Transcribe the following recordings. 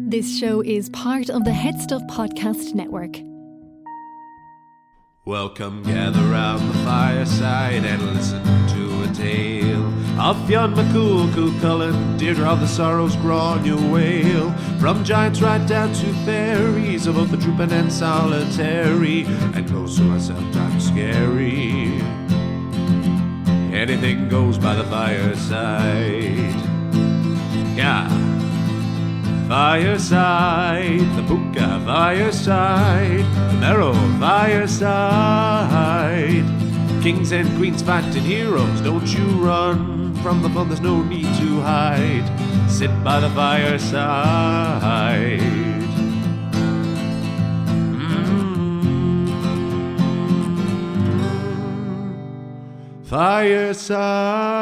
This show is part of the Head Stuff Podcast Network. Welcome, gather round the fireside and listen to a tale of Fionn McCool, Cuchulainn, Deirdre of the Sorrows, Gráinne Wail. From giants right down to fairies, of both the trooping and solitary, and ghosts who are sometimes scary. Anything goes by the fireside. Yeah. Fireside, the Puka Fireside, the Marrow Fireside. Kings and queens fighting heroes, don't you run from the fun, there's no need to hide. Sit by the fireside. Fireside.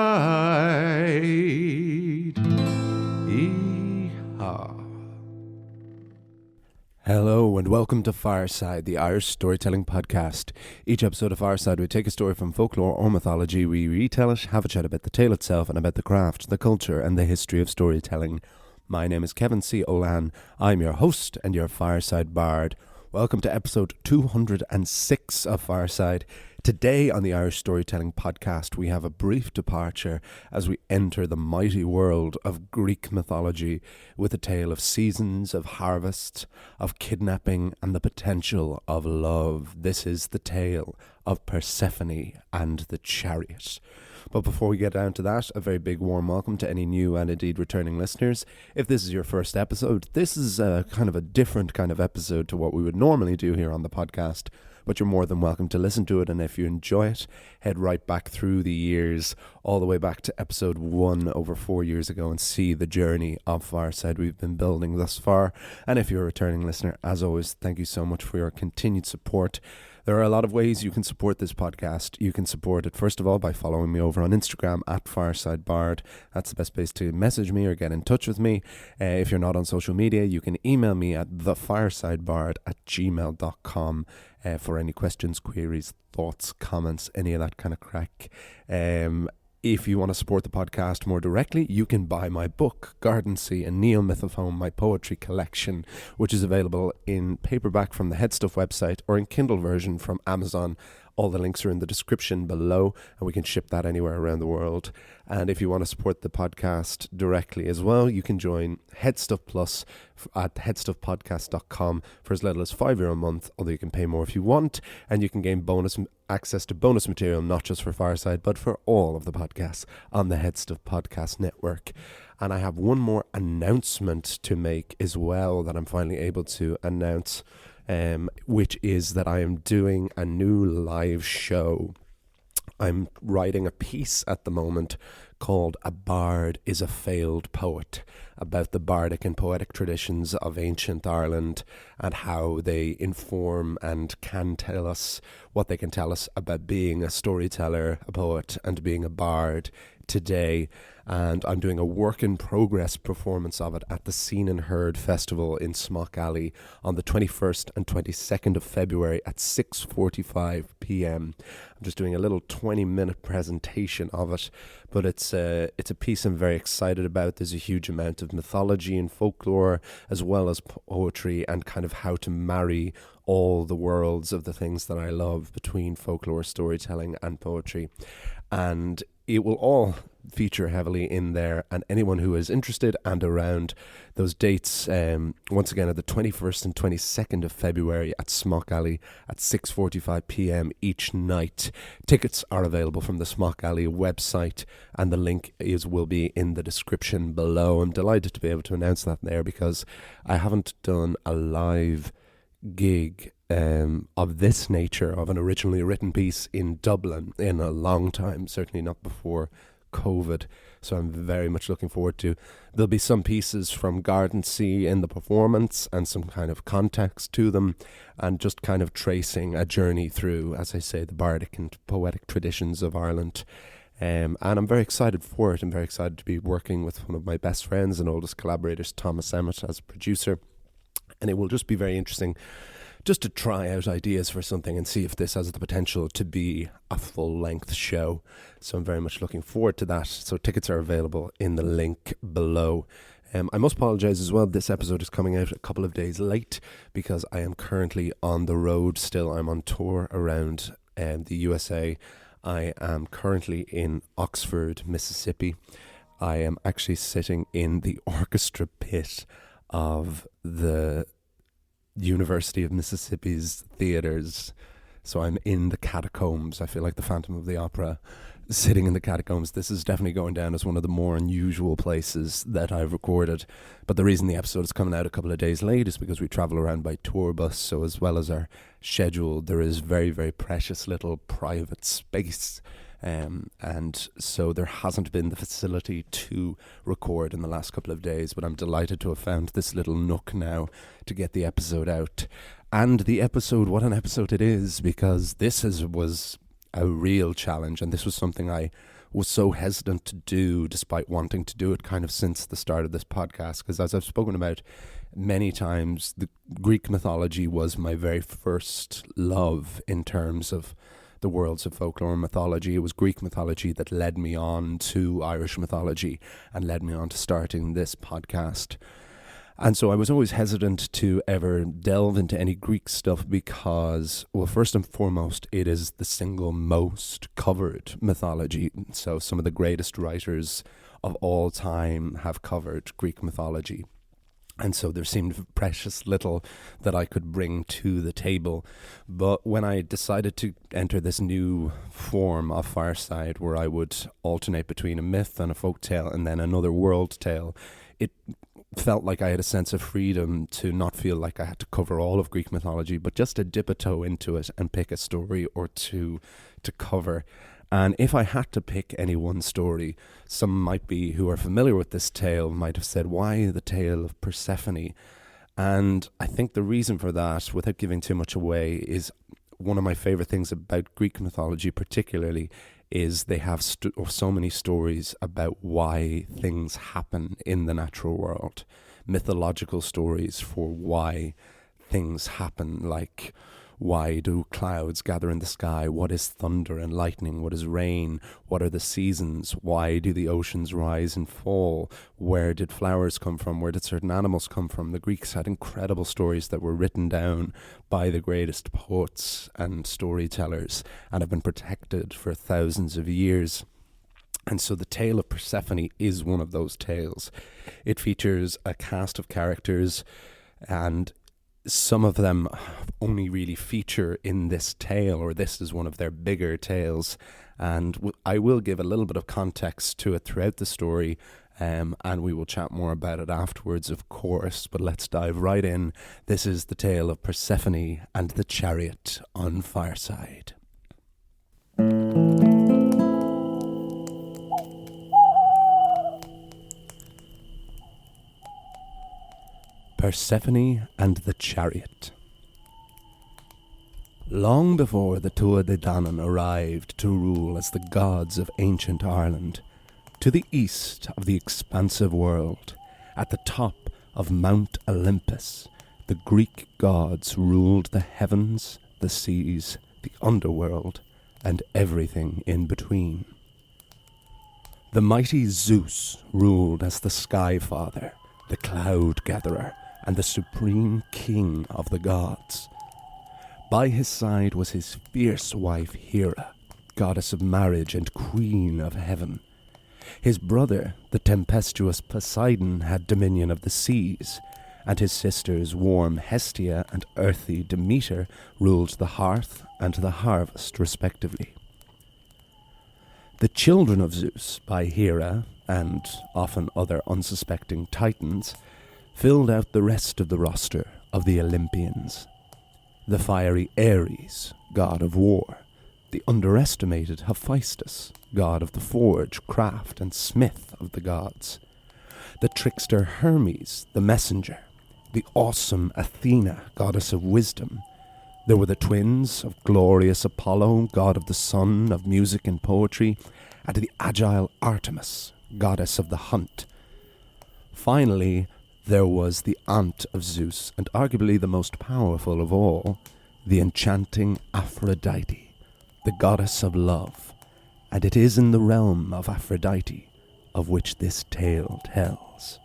Hello and welcome to Fireside, the Irish storytelling podcast. Each episode of Fireside, we take a story from folklore or mythology, we retell it, have a chat about the tale itself and about the craft, the culture and the history of storytelling. My name is Kevin C. Olan. I'm your host and your Fireside Bard. Welcome to episode 206 of Fireside. Today on the Irish Storytelling Podcast, we have a brief departure as we enter the mighty world of Greek mythology with a tale of seasons, of harvests, of kidnapping, and the potential of love. This is the tale of Persephone and the Chariot. But before we get down to that, a very big warm welcome to any new and indeed returning listeners. If this is your first episode, this is a kind of a different kind of episode to what we would normally do here on the podcast. But you're more than welcome to listen to it, and if you enjoy it, head right back through the years, all the way back to episode 1 over 4 years ago, and see the journey of Fireside we've been building thus far. And if you're a returning listener, as always, thank you so much for your continued support. There are a lot of ways you can support this podcast. You can support it, first of all, by following me over on Instagram at FiresideBard. That's the best place to message me or get in touch with me. If you're not on social media, you can email me at thefiresidebard@gmail.com for any questions, queries, thoughts, comments, any of that kind of crack. If you want to support the podcast more directly, you can buy my book, Garden Sea and Neo-Mythophone, my poetry collection, which is available in paperback from the Headstuff website or in Kindle version from Amazon. All the links are in the description below, and we can ship that anywhere around the world. And if you want to support the podcast directly as well, you can join Headstuff Plus at headstuffpodcast.com for as little as €5 a month, although you can pay more if you want, and you can gain access to bonus material, not just for Fireside, but for all of the podcasts on the Headstuff Podcast Network. And I have one more announcement to make as well that I'm finally able to announce, which is that I am doing a new live show. I'm writing a piece at the moment called A Bard is a Failed Poet, about the bardic and poetic traditions of ancient Ireland and how they inform and can tell us what they can tell us about being a storyteller, a poet, and being a bard today. And I'm doing a work-in-progress performance of it at the Seen and Heard Festival in Smock Alley on the 21st and 22nd of February at 6:45 p.m. I'm just doing a little 20-minute presentation of it, but it's a piece I'm very excited about. There's a huge amount of mythology and folklore, as well as poetry, and kind of how to marry all the worlds of the things that I love between folklore, storytelling, and poetry. And it will all feature heavily in there, and anyone who is interested and around, those dates once again are the 21st and 22nd of February at Smock Alley at 6:45 p.m. each night. Tickets are available from the Smock Alley website, and the link will be in the description below. I'm delighted to be able to announce that there, because I haven't done a live gig of this nature, of an originally written piece in Dublin, in a long time, certainly not before COVID. So I'm very much looking forward to. There'll be some pieces from Garden Sea in the performance and some kind of context to them, and just kind of tracing a journey through, as I say, the bardic and poetic traditions of Ireland. And I'm very excited for it. I'm very excited to be working with one of my best friends and oldest collaborators, Thomas Emmett, as a producer. And it will just be very interesting just to try out ideas for something and see if this has the potential to be a full-length show. So I'm very much looking forward to that. So tickets are available in the link below. I must apologise as well. This episode is coming out a couple of days late because I am currently on the road still. I'm on tour around the USA. I am currently in Oxford, Mississippi. I am actually sitting in the orchestra pit of the University of Mississippi's theatres. So I'm in the catacombs. I feel like the Phantom of the Opera, sitting in the catacombs. This is definitely going down as one of the more unusual places that I've recorded. But the reason the episode is coming out a couple of days late is because we travel around by tour bus. So as well as our schedule, there is very, very precious little private space. And so there hasn't been the facility to record in the last couple of days, but I'm delighted to have found this little nook now to get the episode out. And the episode, what an episode it is, because was a real challenge, and this was something I was so hesitant to do, despite wanting to do it kind of since the start of this podcast, because as I've spoken about many times, the Greek mythology was my very first love in terms of the worlds of folklore and mythology. It was Greek mythology that led me on to Irish mythology and led me on to starting this podcast. And so I was always hesitant to ever delve into any Greek stuff because, well, first and foremost, it is the single most covered mythology. So some of the greatest writers of all time have covered Greek mythology. And so there seemed precious little that I could bring to the table. But when I decided to enter this new form of Fireside, where I would alternate between a myth and a folk tale and then another world tale, it felt like I had a sense of freedom to not feel like I had to cover all of Greek mythology, but just to dip a toe into it and pick a story or two to cover. And if I had to pick any one story, some might be who are familiar with this tale might have said, why the tale of Persephone? And I think the reason for that, without giving too much away, is one of my favorite things about Greek mythology particularly is they have so many stories about why things happen in the natural world. Mythological stories for why things happen, like why do clouds gather in the sky? What is thunder and lightning? What is rain? What are the seasons? Why do the oceans rise and fall? Where did flowers come from? Where did certain animals come from? The Greeks had incredible stories that were written down by the greatest poets and storytellers and have been protected for thousands of years. And so the tale of Persephone is one of those tales. It features a cast of characters, and some of them only really feature in this tale, or this is one of their bigger tales. And I will give a little bit of context to it throughout the story, and we will chat more about it afterwards, of course. But let's dive right in. This is the tale of Persephone and the Chariot on Fireside. Persephone and the Chariot. Long before the Tuatha Dé Danann arrived to rule as the gods of ancient Ireland, to the east of the expansive world, at the top of Mount Olympus, the Greek gods ruled the heavens, the seas, the underworld, and everything in between. The mighty Zeus ruled as the Sky Father, the Cloud Gatherer, and the supreme king of the gods. By his side was his fierce wife Hera, goddess of marriage and queen of heaven. His brother, the tempestuous Poseidon, had dominion of the seas, and his sisters warm Hestia and earthy Demeter ruled the hearth and the harvest respectively. The children of Zeus by Hera, and often other unsuspecting titans, filled out the rest of the roster of the Olympians. The fiery Ares, god of war, the underestimated Hephaestus, god of the forge, craft, and smith of the gods, the trickster Hermes, the messenger, the awesome Athena, goddess of wisdom. There were the twins of glorious Apollo, god of the sun, of music and poetry, and the agile Artemis, goddess of the hunt. Finally, there was the aunt of Zeus, and arguably the most powerful of all, the enchanting Aphrodite, the goddess of love. And it is in the realm of Aphrodite of which this tale tells.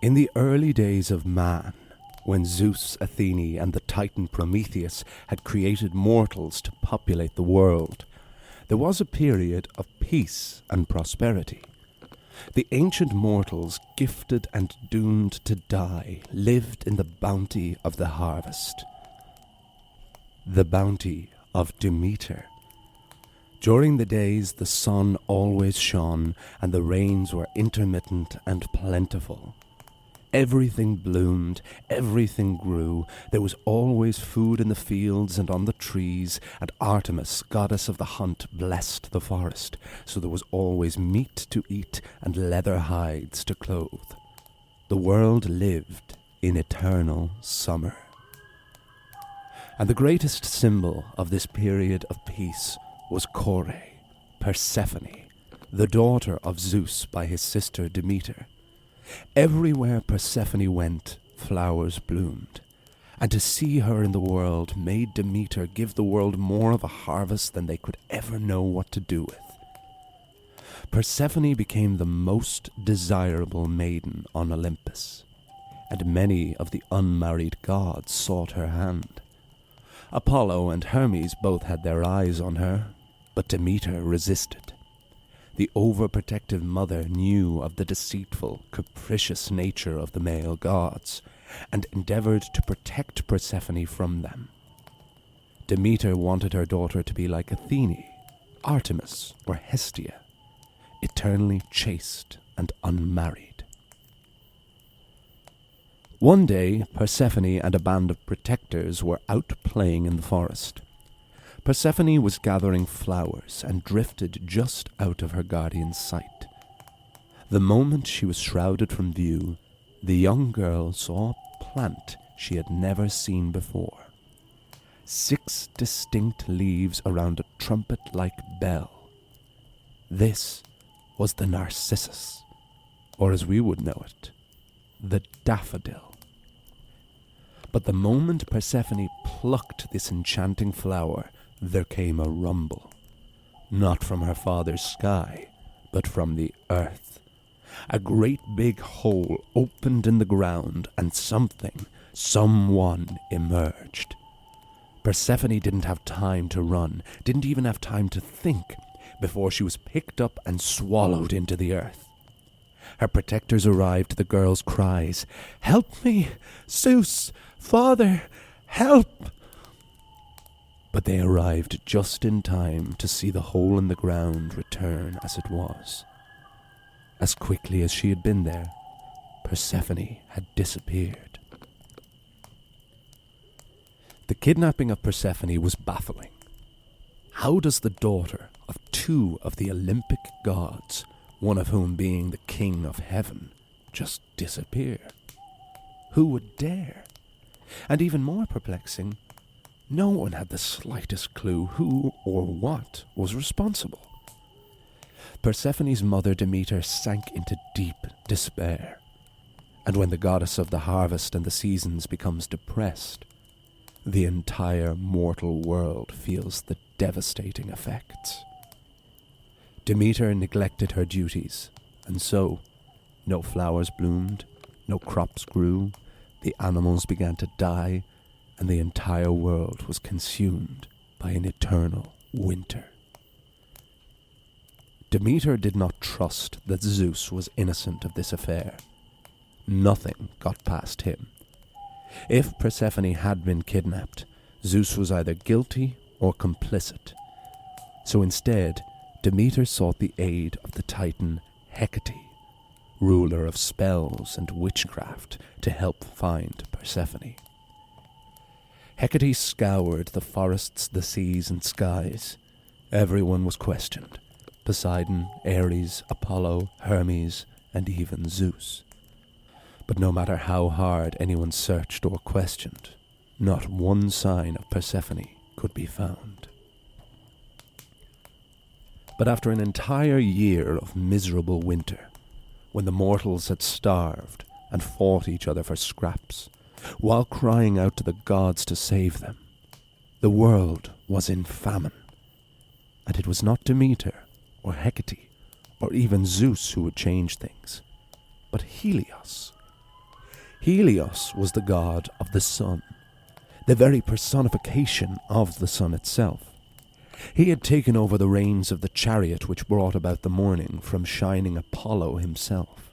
In the early days of man, when Zeus, Athene, and the Titan Prometheus had created mortals to populate the world, there was a period of peace and prosperity. The ancient mortals, gifted and doomed to die, lived in the bounty of the harvest. The bounty of Demeter. During the days the sun always shone, and the rains were intermittent and plentiful. Everything bloomed, everything grew, there was always food in the fields and on the trees, and Artemis, goddess of the hunt, blessed the forest, so there was always meat to eat and leather hides to clothe. The world lived in eternal summer. And the greatest symbol of this period of peace was Kore, Persephone, the daughter of Zeus by his sister Demeter. Everywhere Persephone went, flowers bloomed, and to see her in the world made Demeter give the world more of a harvest than they could ever know what to do with. Persephone became the most desirable maiden on Olympus, and many of the unmarried gods sought her hand. Apollo and Hermes both had their eyes on her, but Demeter resisted. The overprotective mother knew of the deceitful, capricious nature of the male gods, and endeavored to protect Persephone from them. Demeter wanted her daughter to be like Athene, Artemis, or Hestia, eternally chaste and unmarried. One day, Persephone and a band of protectors were out playing in the forest. Persephone was gathering flowers and drifted just out of her guardian's sight. The moment she was shrouded from view, the young girl saw a plant she had never seen before. 6 distinct leaves around a trumpet-like bell. This was the narcissus, or as we would know it, the daffodil. But the moment Persephone plucked this enchanting flower, there came a rumble, not from her father's sky, but from the earth. A great big hole opened in the ground, and someone emerged. Persephone didn't have time to run, didn't even have time to think, before she was picked up and swallowed into the earth. Her protectors arrived to the girl's cries, "Help me! Zeus! Father! Help!" But they arrived just in time to see the hole in the ground return as it was. As quickly as she had been there, Persephone had disappeared. The kidnapping of Persephone was baffling. How does the daughter of 2 of the Olympic gods, one of whom being the king of heaven, just disappear? Who would dare? And even more perplexing, no one had the slightest clue who or what was responsible. Persephone's mother Demeter sank into deep despair, and when the goddess of the harvest and the seasons becomes depressed, the entire mortal world feels the devastating effects. Demeter neglected her duties, and so no flowers bloomed, no crops grew, the animals began to die, and the entire world was consumed by an eternal winter. Demeter did not trust that Zeus was innocent of this affair. Nothing got past him. If Persephone had been kidnapped, Zeus was either guilty or complicit. So instead, Demeter sought the aid of the Titan Hecate, ruler of spells and witchcraft, to help find Persephone. Hecate scoured the forests, the seas, and skies. Everyone was questioned. Poseidon, Ares, Apollo, Hermes, and even Zeus. But no matter how hard anyone searched or questioned, not one sign of Persephone could be found. But after an entire year of miserable winter, when the mortals had starved and fought each other for scraps, while crying out to the gods to save them, the world was in famine. And it was not Demeter or Hecate or even Zeus who would change things, but Helios, Helios was the god of the sun, the very personification of the sun itself. He had taken over the reins of the chariot which brought about the morning from shining Apollo himself.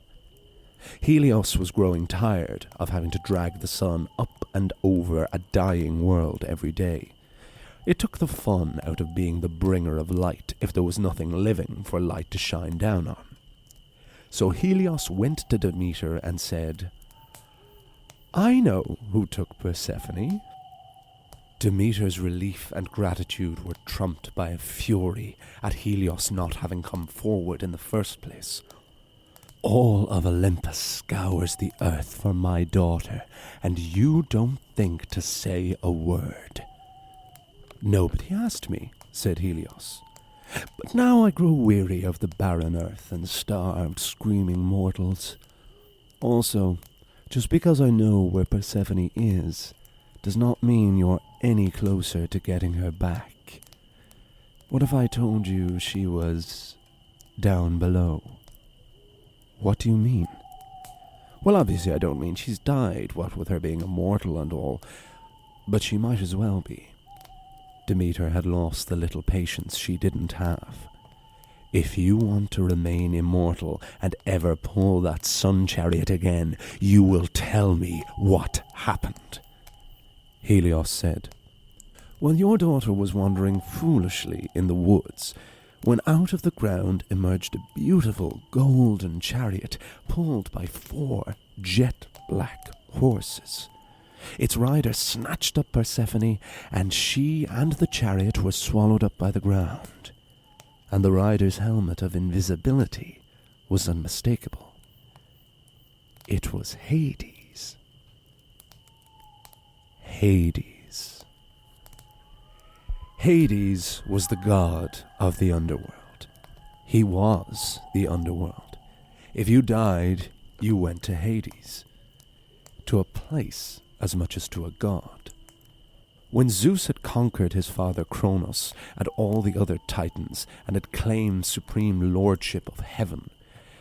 Helios was growing tired of having to drag the sun up and over a dying world every day. It took the fun out of being the bringer of light if there was nothing living for light to shine down on. So Helios went to Demeter and said, "I know who took Persephone." Demeter's relief and gratitude were trumped by a fury at Helios not having come forward in the first place. "All of Olympus scours the earth for my daughter, and you don't think to say a word." "Nobody asked me," said Helios. "But now I grow weary of the barren earth and starved, screaming mortals. Also, just because I know where Persephone is, does not mean you're any closer to getting her back. What if I told you she was down below?" "What do you mean?" "Well, obviously I don't mean she's died, what with her being immortal and all, but she might as well be." Demeter had lost the little patience she didn't have. "If you want to remain immortal and ever pull that sun chariot again, you will tell me what happened." Helios said, "Well, your daughter was wandering foolishly in the woods, when out of the ground emerged a beautiful golden chariot pulled by 4 jet-black horses. Its rider snatched up Persephone, and she and the chariot were swallowed up by the ground. And the rider's helmet of invisibility was unmistakable. It was Hades." Hades. Hades was the god of the underworld. He was the underworld. If you died, you went to Hades, to a place as much as to a god. When Zeus had conquered his father Kronos and all the other titans and had claimed supreme lordship of heaven,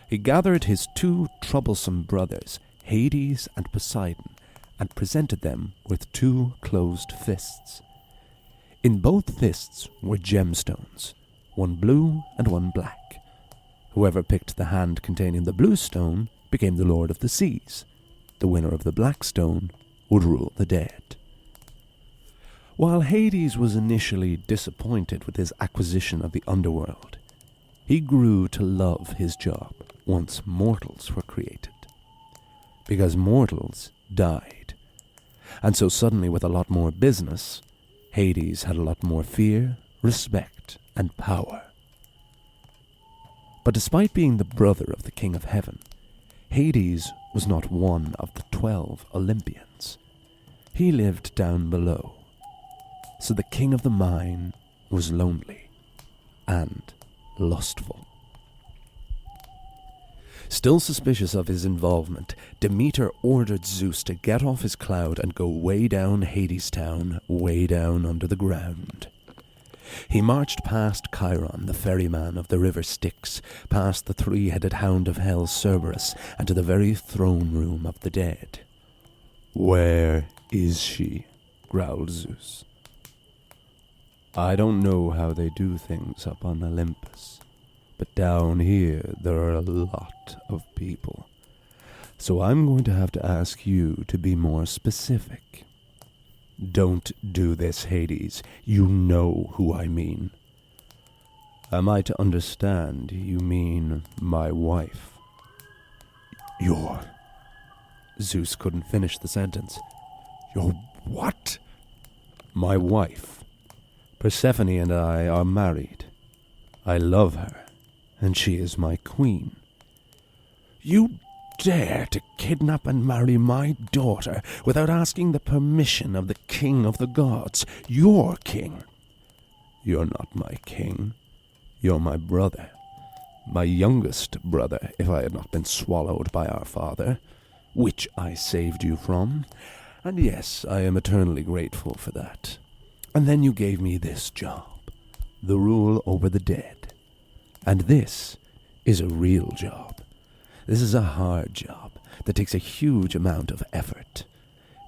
he gathered his 2 troublesome brothers, Hades and Poseidon, and presented them with 2 closed fists. In both fists were gemstones, one blue and one black. Whoever picked the hand containing the blue stone became the lord of the seas. The winner of the black stone would rule the dead. While Hades was initially disappointed with his acquisition of the underworld, he grew to love his job once mortals were created. Because mortals died. And so suddenly, with a lot more business, Hades had a lot more fear, respect, and power. But despite being the brother of the King of Heaven, Hades was not one of the 12 Olympians. He lived down below. So the king of the mine was lonely and lustful. Still suspicious of his involvement, Demeter ordered Zeus to get off his cloud and go way down Hades town, way down under the ground. He marched past Chiron, the ferryman of the river Styx, past the 3-headed hound of hell Cerberus, and to the very throne room of the dead. "Where is she?" growled Zeus. "I don't know how they do things up on Olympus, but down here there are a lot of people. So I'm going to have to ask you to be more specific." "Don't do this, Hades. You know who I mean." "Am I to understand you mean my wife?" "Your..." Zeus couldn't finish the sentence. "Your what?" "My wife. Persephone and I are married. I love her, and she is my queen." "You dare to kidnap and marry my daughter without asking the permission of the king of the gods, your king?" "You're not my king. You're my brother. My youngest brother, if I had not been swallowed by our father, which I saved you from. And yes, I am eternally grateful for that. And then you gave me this job, the rule over the dead. And this is a real job. This is a hard job, that takes a huge amount of effort.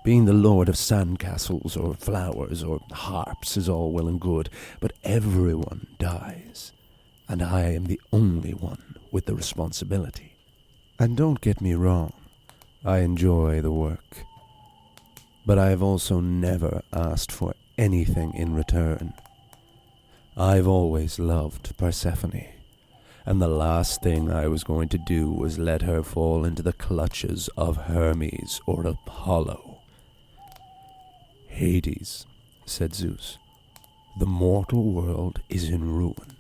Being the lord of sandcastles or flowers or harps is all well and good, but everyone dies, and I am the only one with the responsibility. And don't get me wrong, I enjoy the work, but I have also never asked for anything in return. I've always loved Persephone, and the last thing I was going to do was let her fall into the clutches of Hermes or Apollo. Hades, said Zeus, the mortal world is in ruin.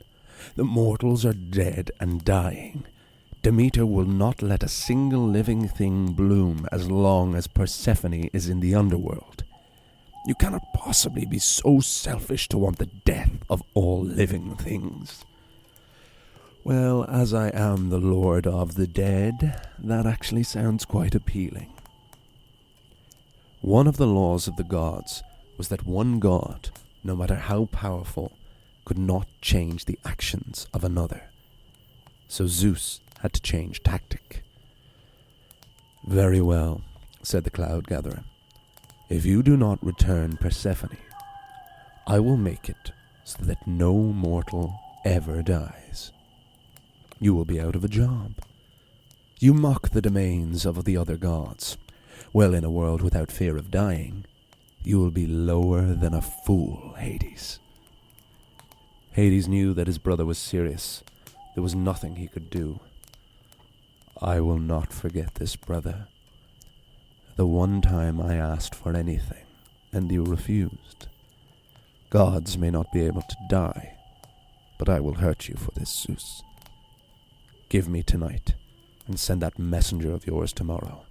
The mortals are dead and dying. Demeter will not let a single living thing bloom as long as Persephone is in the underworld. You cannot possibly be so selfish to want the death of all living things. Well, as I am the lord of the dead, that actually sounds quite appealing. One of the laws of the gods was that one god, no matter how powerful, could not change the actions of another. So Zeus had to change tactic. Very well, said the cloud gatherer. If you do not return Persephone, I will make it so that no mortal ever dies. You will be out of a job. You mock the domains of the other gods. Well, in a world without fear of dying, you will be lower than a fool, Hades. Hades knew that his brother was serious. There was nothing he could do. I will not forget this, brother. The one time I asked for anything, and you refused. Gods may not be able to die, but I will hurt you for this, Zeus. Give me tonight, and send that messenger of yours tomorrow.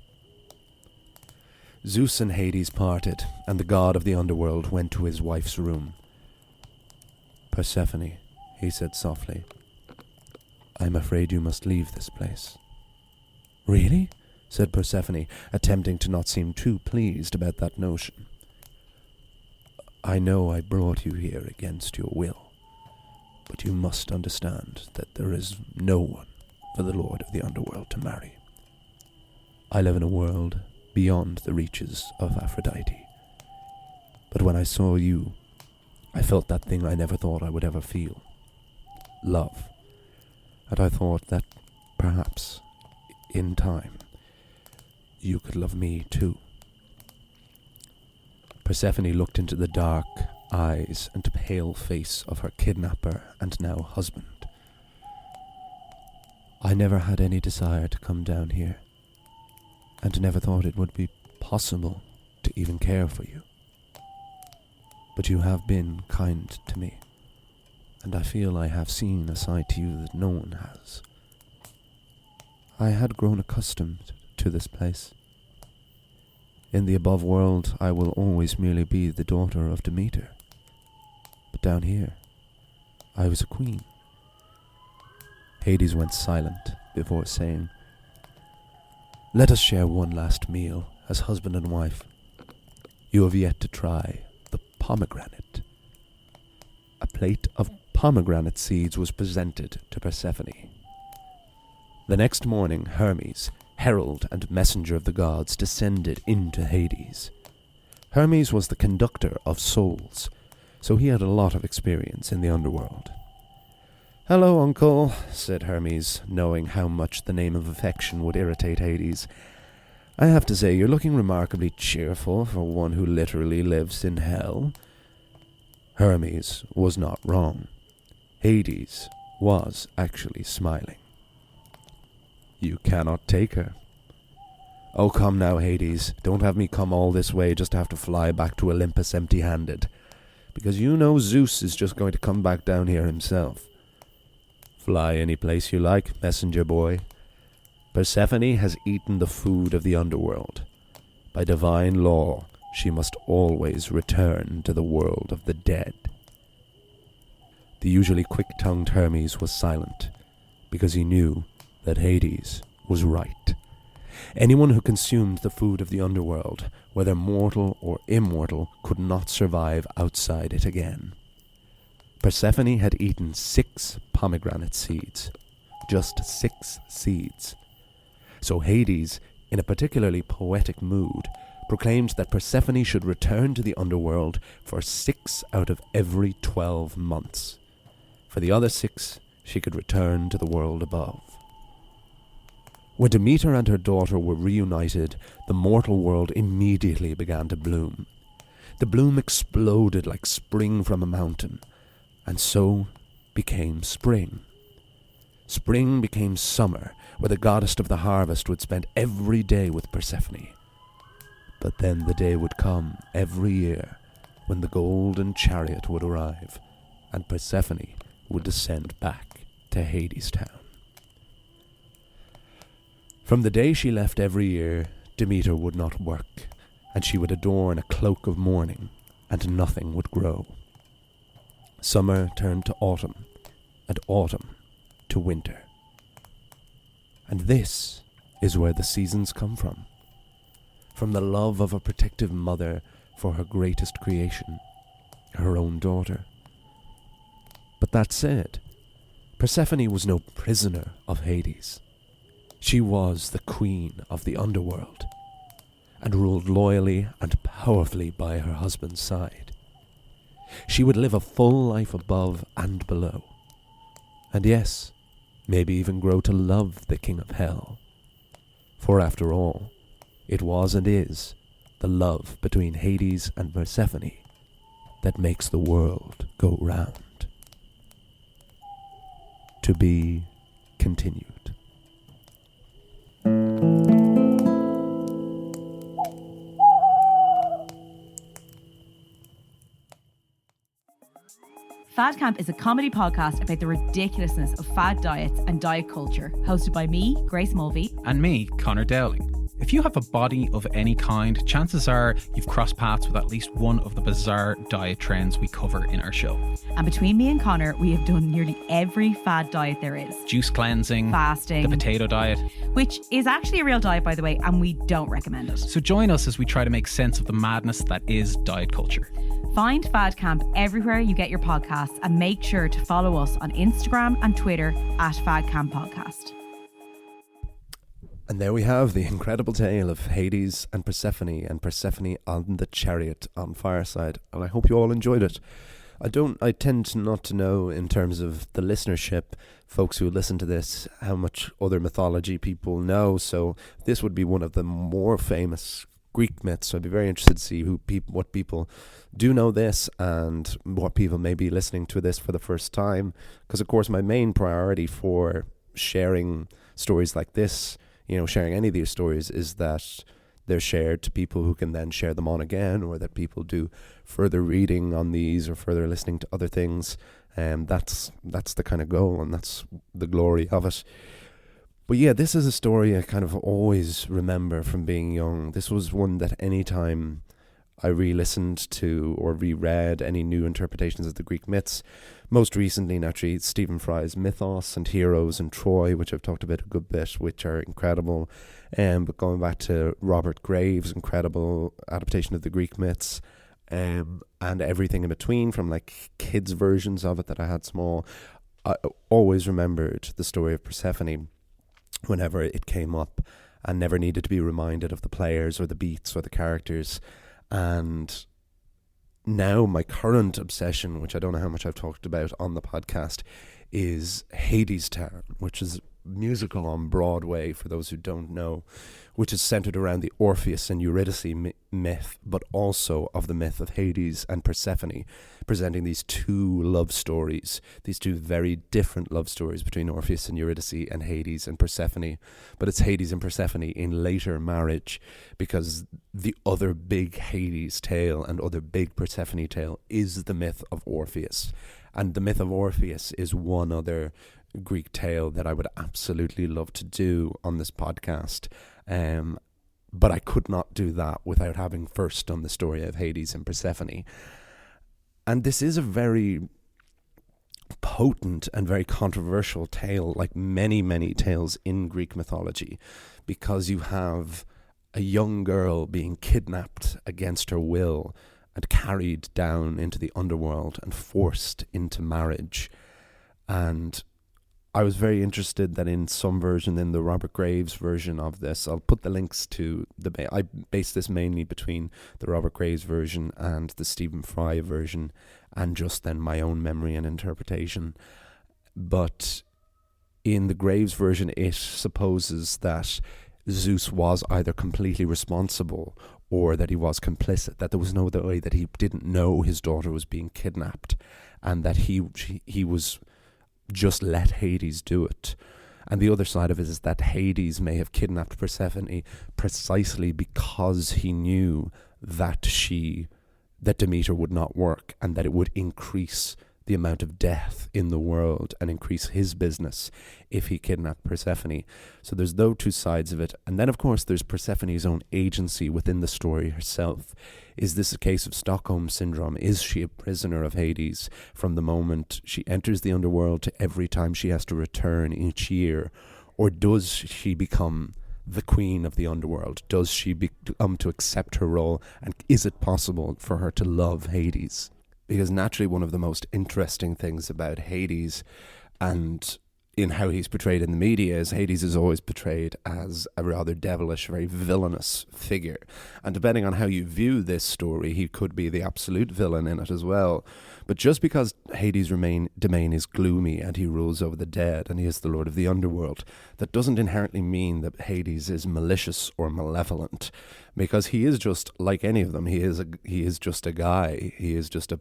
Zeus and Hades parted, and the god of the underworld went to his wife's room. Persephone, he said softly, I am afraid you must leave this place. Really? Said Persephone, attempting to not seem too pleased about that notion. I know I brought you here against your will, but you must understand that there is no one for the Lord of the Underworld to marry. I live in a world beyond the reaches of Aphrodite, but when I saw you, I felt that thing I never thought I would ever feel. Love. And I thought that perhaps, in time, you could love me too. Persephone looked into the dark eyes and pale face of her kidnapper and now husband. I never had any desire to come down here, and never thought it would be possible to even care for you. But you have been kind to me, and I feel I have seen a side to you that no one has. I had grown accustomed to this place. In the above world, I will always merely be the daughter of Demeter. But down here, I was a queen. Hades went silent before saying, Let us share one last meal as husband and wife. You have yet to try the pomegranate. A plate of pomegranate seeds was presented to Persephone. The next morning, Hermes, herald and messenger of the gods, descended into Hades. Hermes was the conductor of souls, so he had a lot of experience in the underworld. Hello, uncle, said Hermes, knowing how much the name of affection would irritate Hades. I have to say, you're looking remarkably cheerful for one who literally lives in hell. Hermes was not wrong. Hades was actually smiling. You cannot take her. Oh, come now, Hades. Don't have me come all this way just to have to fly back to Olympus empty-handed. Because you know Zeus is just going to come back down here himself. Fly any place you like, messenger boy. Persephone has eaten the food of the underworld. By divine law, she must always return to the world of the dead. The usually quick-tongued Hermes was silent, because he knew that Hades was right. Anyone who consumed the food of the underworld, whether mortal or immortal, could not survive outside it again. Persephone had eaten 6 pomegranate seeds. Just 6 seeds. So Hades in a particularly poetic mood, proclaimed that Persephone should return to the underworld for 6 out of every 12 months. For the other 6, she could return to the world above. When Demeter and her daughter were reunited, the mortal world immediately began to bloom. The bloom exploded like spring from a mountain, and so became spring. Spring became summer, where the goddess of the harvest would spend every day with Persephone. But then the day would come every year when the golden chariot would arrive, and Persephone would descend back to Hades town. From the day she left every year, Demeter would not work, and she would adorn a cloak of mourning, and nothing would grow. Summer turned to autumn, and autumn to winter. And this is where the seasons come from the love of a protective mother for her greatest creation, her own daughter. But that said, Persephone was no prisoner of Hades. She was the queen of the underworld, and ruled loyally and powerfully by her husband's side. She would live a full life above and below, and yes, maybe even grow to love the king of hell. For after all, it was and is the love between Hades and Persephone that makes the world go round. To be continued. Fad Camp is a comedy podcast about the ridiculousness of fad diets and diet culture, hosted by me, Grace Mulvey. And me, Connor Dowling. If you have a body of any kind, chances are you've crossed paths with at least one of the bizarre diet trends we cover in our show. And between me and Connor, we have done nearly every fad diet there is. Juice cleansing, fasting, the potato diet, which is actually a real diet, by the way, and we don't recommend it. So join us as we try to make sense of the madness that is diet culture. Find Fad Camp everywhere you get your podcasts, and make sure to follow us on Instagram and Twitter at Fad Camp Podcast. And there we have the incredible tale of Hades and Persephone on the chariot on Fireside. And I hope you all enjoyed it. I tend not to know, in terms of the listenership, folks who listen to this, how much other mythology people know. So this would be one of the more famous Greek myths. So I'd be very interested to see what people do know this, and what people may be listening to this for the first time. Because of course my main priority for sharing stories like this, sharing any of these stories, is that they're shared to people who can then share them on again, or that people do further reading on these or further listening to other things. That's the kind of goal, and that's the glory of it. But yeah, this is a story I kind of always remember from being young. This was one that any time I re-listened to or reread any new interpretations of the Greek myths, most recently naturally Stephen Fry's Mythos and Heroes and Troy, which I've talked about a good bit, which are incredible. But going back to Robert Graves' incredible adaptation of the Greek myths, and everything in between, from like kids' versions of it that I had small, I always remembered the story of Persephone whenever it came up, and never needed to be reminded of the players or the beats or the characters. And now my current obsession, which I don't know how much I've talked about on the podcast, is Hades Town, which is a musical on Broadway, for those who don't know, which is centered around the Orpheus and Eurydice myth, but also of the myth of Hades and Persephone, presenting these two love stories, these two very different love stories between Orpheus and Eurydice and Hades and Persephone. But it's Hades and Persephone in later marriage, because the other big Hades tale and other big Persephone tale is the myth of Orpheus. And the myth of Orpheus is one other Greek tale that I would absolutely love to do on this podcast. But I could not do that without having first done the story of Hades and Persephone. And this is a very potent and very controversial tale, like many, many tales in Greek mythology, because you have a young girl being kidnapped against her will and carried down into the underworld and forced into marriage. And I was very interested that in some version, in the Robert Graves version of this, I'll put the links to I base this mainly between the Robert Graves version and the Stephen Fry version, and just then my own memory and interpretation. But in the Graves version, it supposes that Zeus was either completely responsible or that he was complicit, that there was no other way, that he didn't know his daughter was being kidnapped, and that he was just let Hades do it. And the other side of it is that Hades may have kidnapped Persephone precisely because he knew that Demeter would not work, and that it would increase the amount of death in the world and increase his business if he kidnapped Persephone. So there's those two sides of it. And then, of course, there's Persephone's own agency within the story herself. Is this a case of Stockholm Syndrome? Is she a prisoner of Hades from the moment she enters the underworld to every time she has to return each year? Or does she become the queen of the underworld? Does she come to accept her role? And is it possible for her to love Hades? Because naturally one of the most interesting things about Hades, and in how he's portrayed in the media, is Hades is always portrayed as a rather devilish, very villainous figure. And depending on how you view this story, he could be the absolute villain in it as well. But just because Hades' domain is gloomy and he rules over the dead and he is the lord of the underworld, that doesn't inherently mean that Hades is malicious or malevolent, because he is just like any of them. He is just a guy. He is just a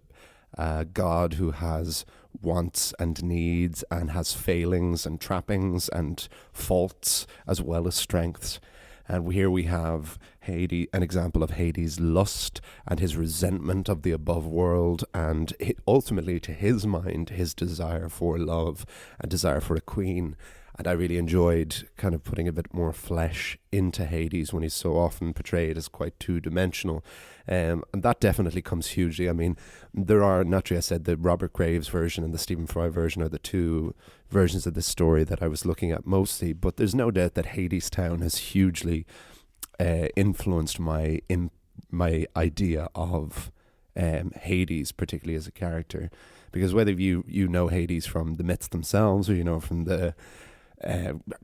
god who has wants and needs and has failings and trappings and faults as well as strengths. And here we have Hades, an example of Hades' lust and his resentment of the above world, and ultimately, to his mind, his desire for love and desire for a queen. And I really enjoyed kind of putting a bit more flesh into Hades when he's so often portrayed as quite two-dimensional. And that definitely comes hugely. I mean, there are, naturally I said, the Robert Graves version and the Stephen Fry version are the two versions of this story that I was looking at mostly. But there's no doubt that Hadestown has hugely influenced my idea of Hades, particularly as a character. Because whether you know Hades from the myths themselves, or you know from the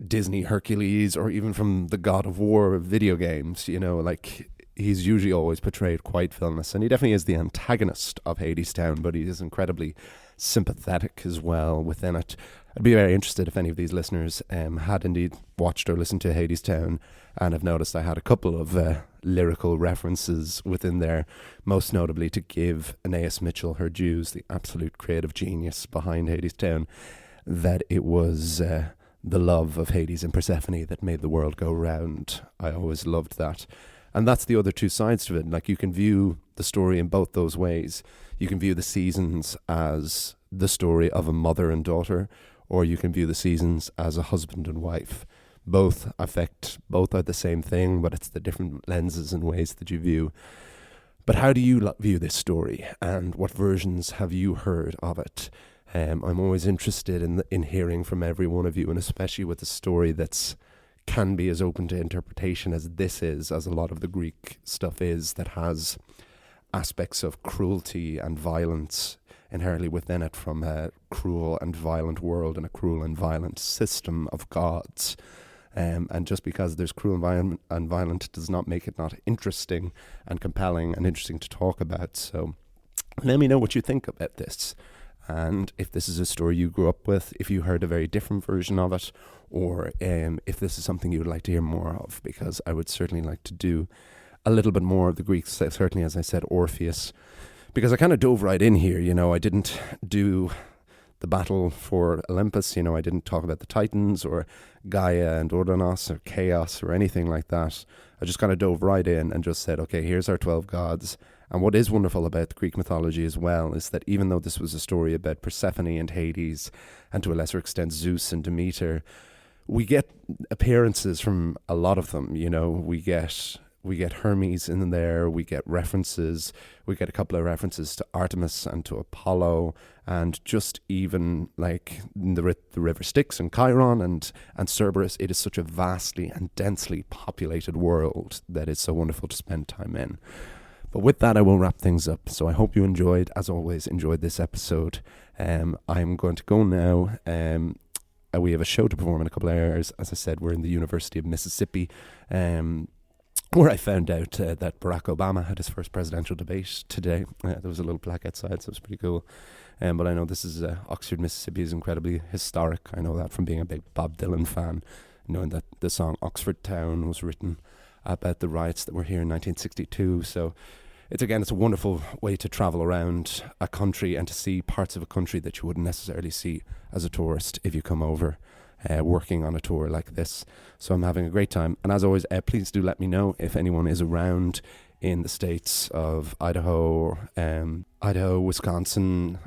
Disney Hercules, or even from the God of War video games, you know, like, he's usually always portrayed quite villainous, and he definitely is the antagonist of Hadestown, but he is incredibly sympathetic as well within it. I'd be very interested if any of these listeners had indeed watched or listened to Hadestown and have noticed I had a couple of lyrical references within there, most notably to give Anais Mitchell her dues, the absolute creative genius behind Hadestown, that it was the love of Hades and Persephone that made the world go round. I always loved that. And that's the other two sides to it. Like, you can view the story in both those ways. You can view the seasons as the story of a mother and daughter, or you can view the seasons as a husband and wife. Both are the same thing, but it's the different lenses and ways that you view. But how do you view this story, and what versions have you heard of it? I'm always interested in hearing from every one of you, and especially with a story that's can be as open to interpretation as this is, as a lot of the Greek stuff is, that has aspects of cruelty and violence inherently within it, from a cruel and violent world and a cruel and violent system of gods. And just because there's cruel and violent does not make it not interesting and compelling and interesting to talk about. So let me know what you think about this. And if this is a story you grew up with, if you heard a very different version of it, or if this is something you would like to hear more of, because I would certainly like to do a little bit more of the Greeks, certainly, as I said, Orpheus, because I kind of dove right in here. You know, I didn't do the battle for Olympus, you know, I didn't talk about the Titans or Gaia and Ouranos or Chaos or anything like that. I just kind of dove right in and just said, okay, here's our 12 gods. And what is wonderful about the Greek mythology as well is that even though this was a story about Persephone and Hades, and to a lesser extent Zeus and Demeter, we get appearances from a lot of them. You know, we get Hermes in there, we get references, we get a couple of references to Artemis and to Apollo, and just even like the river Styx and Chiron and Cerberus. It is such a vastly and densely populated world that is so wonderful to spend time in. But with that, I will wrap things up. So I hope you enjoyed this episode. I'm going to go now. we have a show to perform in a couple of hours. As I said, we're in the University of Mississippi, where I found out that Barack Obama had his first presidential debate today. There was a little plaque outside, so it was pretty cool. But I know this is Oxford, Mississippi is incredibly historic. I know that from being a big Bob Dylan fan, knowing that the song Oxford Town was written about the riots that were here in 1962. So it's a wonderful way to travel around a country and to see parts of a country that you wouldn't necessarily see as a tourist if you come over working on a tour like this. So I'm having a great time. And as always, please do let me know if anyone is around in the states of Idaho, Wisconsin,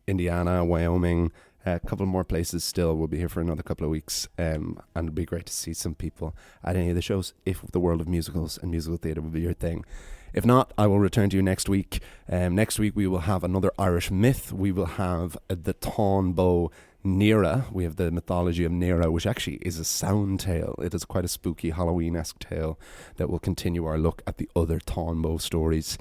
Indiana, Wyoming, a couple more places still. We'll be here for another couple of weeks, and it'd be great to see some people at any of the shows if the world of musicals and musical theatre will be your thing. If not, I will return to you next week. Next week we will have another Irish myth. We will have the Tawn Bow Nera. We have the mythology of Nera, which actually is a sound tale. It is quite a spooky Halloween-esque tale that will continue our look at the other Tawn Bow stories.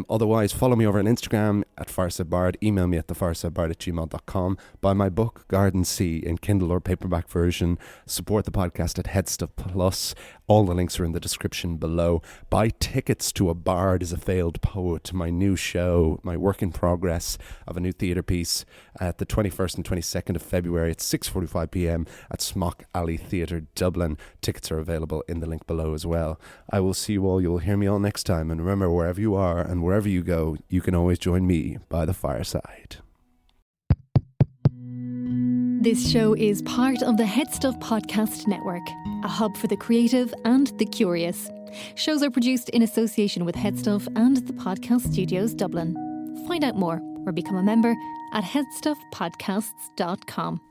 Otherwise, follow me over on Instagram at Fireside Bard. Email me at thefiresidebard@gmail.com. Buy my book, Garden Sea, in Kindle or paperback version. Support the podcast at Headstuff Plus. All the links are in the description below. Buy tickets to A Bard is a Failed Poet, my new show, my work in progress of a new theatre piece at the 21st and 22nd of February at 6:45 p.m. at Smock Alley Theatre, Dublin. Tickets are available in the link below as well. I will see you all. You will hear me all next time. And remember, wherever you are and wherever you go, you can always join me by the fireside. This show is part of the Headstuff Podcast Network, a hub for the creative and the curious. Shows are produced in association with Headstuff and the Podcast Studios Dublin. Find out more or become a member at headstuffpodcasts.com.